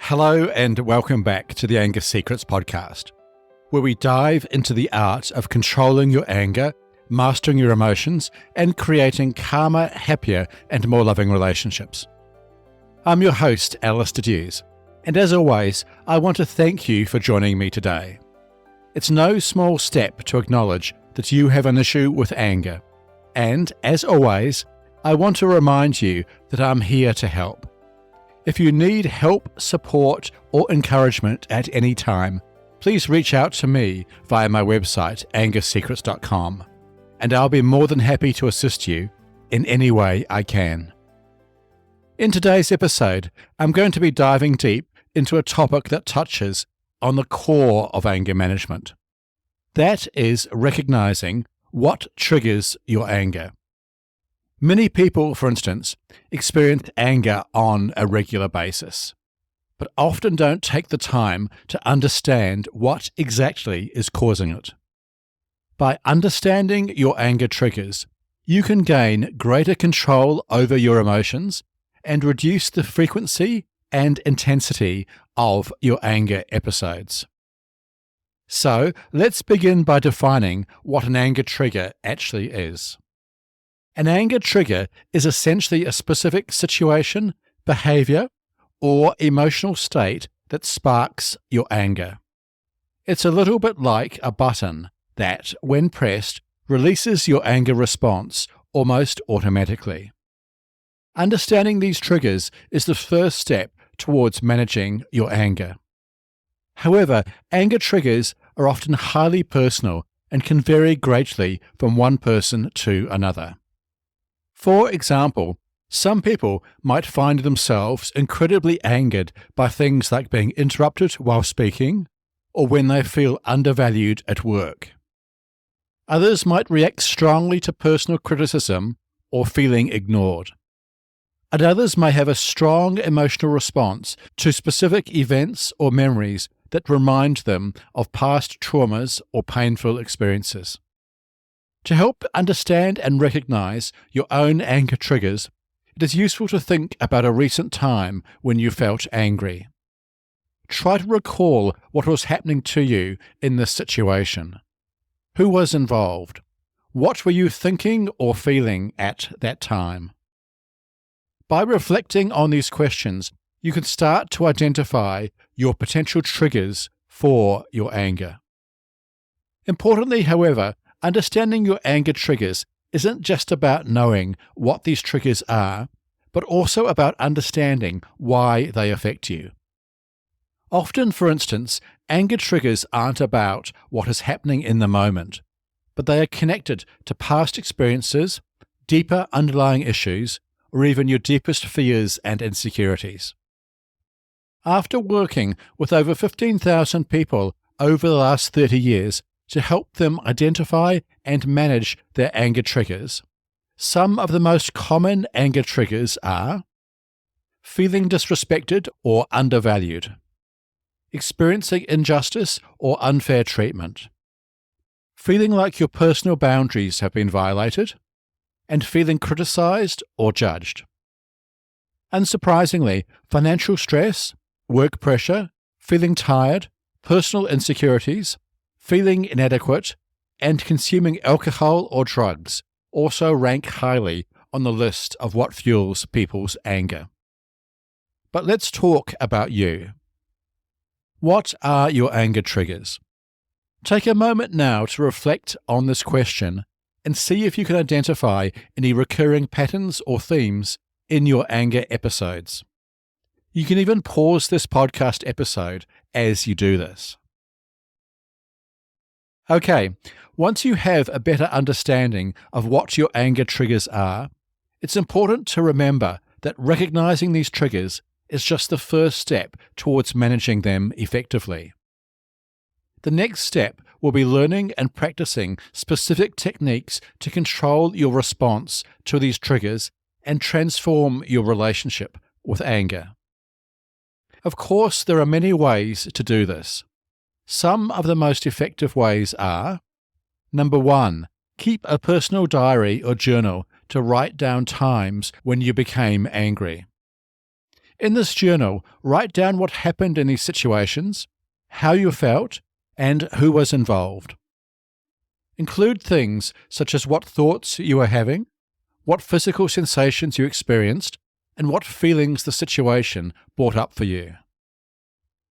Hello and welcome back to the Anger Secrets podcast, where we dive into the art of controlling your anger, mastering your emotions, and creating calmer, happier, and more loving relationships. I'm your host, Alastair Duhs, and as always, I want to thank you for joining me today. It's no small step to acknowledge that you have an issue with anger, and as always, I want to remind you that I'm here to help. If you need help, support, or encouragement at any time, please reach out to me via my website, angersecrets.com, and I'll be more than happy to assist you in any way I can. In today's episode, I'm going to be diving deep into a topic that touches on the core of anger management. That is recognizing what triggers your anger. Many people, for instance, experience anger on a regular basis, but often don't take the time to understand what exactly is causing it. By understanding your anger triggers, you can gain greater control over your emotions and reduce the frequency and intensity of your anger episodes. So, let's begin by defining what an anger trigger actually is. An anger trigger is essentially a specific situation, behavior, or emotional state that sparks your anger. It's a little bit like a button that, when pressed, releases your anger response almost automatically. Understanding these triggers is the first step towards managing your anger. However, anger triggers are often highly personal and can vary greatly from one person to another. For example, some people might find themselves incredibly angered by things like being interrupted while speaking, or when they feel undervalued at work. Others might react strongly to personal criticism or feeling ignored. And others may have a strong emotional response to specific events or memories that remind them of past traumas or painful experiences. To help understand and recognize your own anger triggers, it is useful to think about a recent time when you felt angry. Try to recall what was happening to you in this situation. Who was involved? What were you thinking or feeling at that time? By reflecting on these questions, you can start to identify your potential triggers for your anger. Importantly, however, understanding your anger triggers isn't just about knowing what these triggers are, but also about understanding why they affect you. Often, for instance, anger triggers aren't about what is happening in the moment, but they are connected to past experiences, deeper underlying issues, or even your deepest fears and insecurities. After working with over 15,000 people over the last 30 years, to help them identify and manage their anger triggers, some of the most common anger triggers are feeling disrespected or undervalued, experiencing injustice or unfair treatment, feeling like your personal boundaries have been violated, and feeling criticized or judged. Unsurprisingly, financial stress, work pressure, feeling tired, personal insecurities, feeling inadequate, and consuming alcohol or drugs also rank highly on the list of what fuels people's anger. But let's talk about you. What are your anger triggers? Take a moment now to reflect on this question and see if you can identify any recurring patterns or themes in your anger episodes. You can even pause this podcast episode as you do this. Okay, once you have a better understanding of what your anger triggers are, it's important to remember that recognizing these triggers is just the first step towards managing them effectively. The next step will be learning and practicing specific techniques to control your response to these triggers and transform your relationship with anger. Of course, there are many ways to do this. Some of the most effective ways are: number 1, keep a personal diary or journal to write down times when you became angry. In this journal, write down what happened in these situations, how you felt, and who was involved. Include things such as what thoughts you were having, what physical sensations you experienced, and what feelings the situation brought up for you.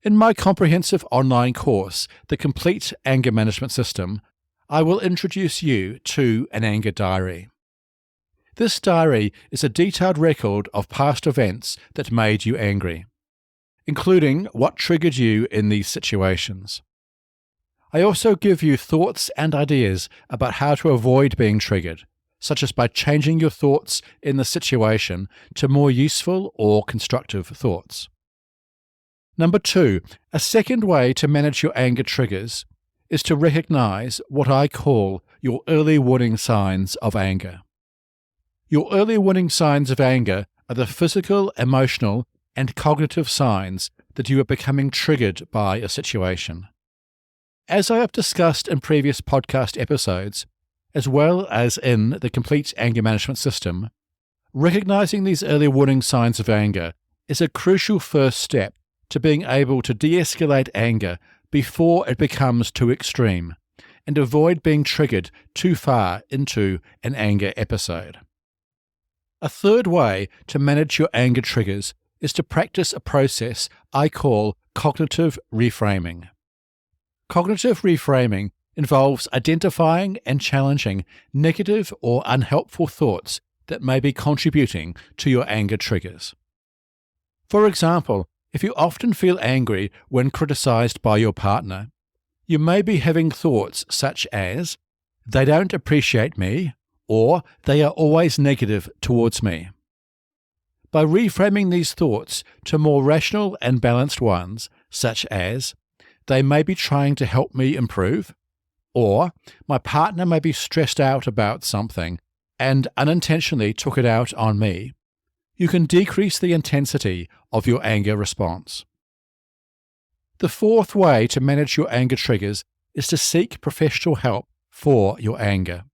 In my comprehensive online course, The Complete Anger Management System, I will introduce you to an anger diary. This diary is a detailed record of past events that made you angry, including what triggered you in these situations. I also give you thoughts and ideas about how to avoid being triggered, such as by changing your thoughts in the situation to more useful or constructive thoughts. Number 2, a second way to manage your anger triggers is to recognize what I call your early warning signs of anger. Your early warning signs of anger are the physical, emotional, and cognitive signs that you are becoming triggered by a situation. As I have discussed in previous podcast episodes, as well as in the Complete Anger Management System, recognizing these early warning signs of anger is a crucial first step to being able to de-escalate anger before it becomes too extreme and avoid being triggered too far into an anger episode. A third way to manage your anger triggers is to practice a process I call cognitive reframing. Cognitive reframing involves identifying and challenging negative or unhelpful thoughts that may be contributing to your anger triggers. For example, if you often feel angry when criticized by your partner, you may be having thoughts such as, "They don't appreciate me," or "They are always negative towards me." By reframing these thoughts to more rational and balanced ones, such as, "They may be trying to help me improve," or "My partner may be stressed out about something and unintentionally took it out on me," you can decrease the intensity of your anger response. The fourth way to manage your anger triggers is to seek professional help for your anger.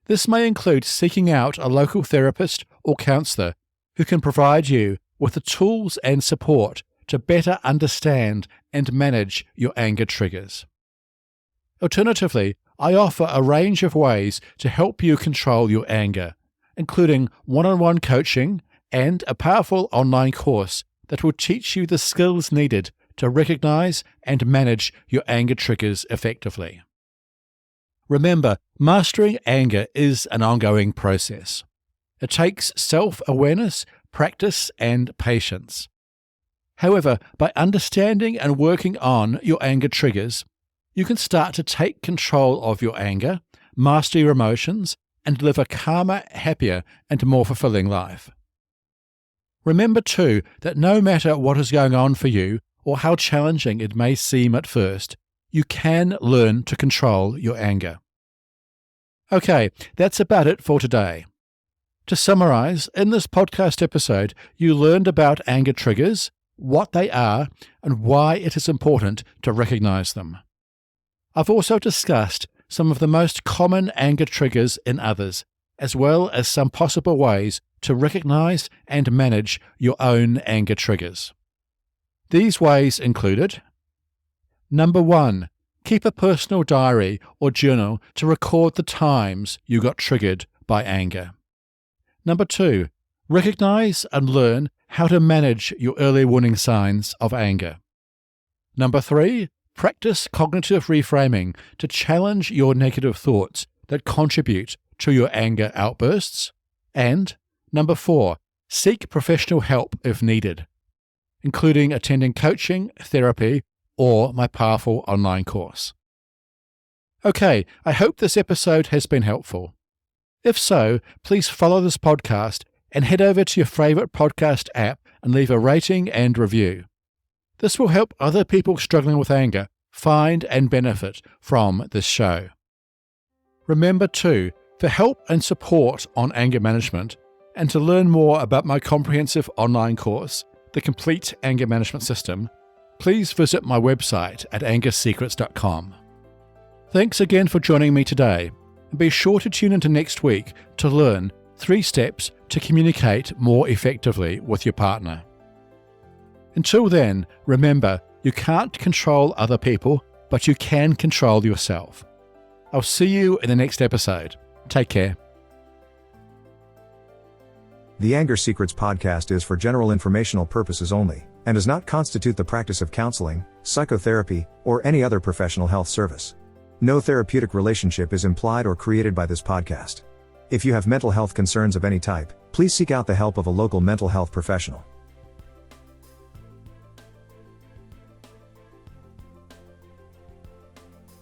This may include seeking out a local therapist or counselor who can provide you with the tools and support to better understand and manage your anger triggers. Alternatively, I offer a range of ways to help you control your anger, including one-on-one coaching and a powerful online course that will teach you the skills needed to recognize and manage your anger triggers effectively. Remember, mastering anger is an ongoing process. It takes self-awareness, practice, and patience. However, by understanding and working on your anger triggers, you can start to take control of your anger, master your emotions, and live a calmer, happier, and more fulfilling life. Remember too that no matter what is going on for you or how challenging it may seem at first, you can learn to control your anger. Okay, that's about it for today. To summarize, in this podcast episode, you learned about anger triggers, what they are, and why it is important to recognize them. I've also discussed some of the most common anger triggers in others, as well as some possible ways to recognize and manage your own anger triggers. These ways included: Number 1, keep a personal diary or journal to record the times you got triggered by anger. Number 2, recognize and learn how to manage your early warning signs of anger. Number 3, practice cognitive reframing to challenge your negative thoughts that contribute to your anger outbursts. And number 4, seek professional help if needed, including attending coaching, therapy, or my powerful online course. Okay, I hope this episode has been helpful. If so, please follow this podcast and head over to your favorite podcast app and leave a rating and review. This will help other people struggling with anger find and benefit from this show. Remember too, for help and support on anger management, and to learn more about my comprehensive online course, The Complete Anger Management System, please visit my website at angersecrets.com. Thanks again for joining me today, and be sure to tune into next week to learn 3 steps to communicate more effectively with your partner. Until then, remember, you can't control other people, but you can control yourself. I'll see you in the next episode. Take care. The Anger Secrets podcast is for general informational purposes only, and does not constitute the practice of counseling, psychotherapy, or any other professional health service. No therapeutic relationship is implied or created by this podcast. If you have mental health concerns of any type, please seek out the help of a local mental health professional.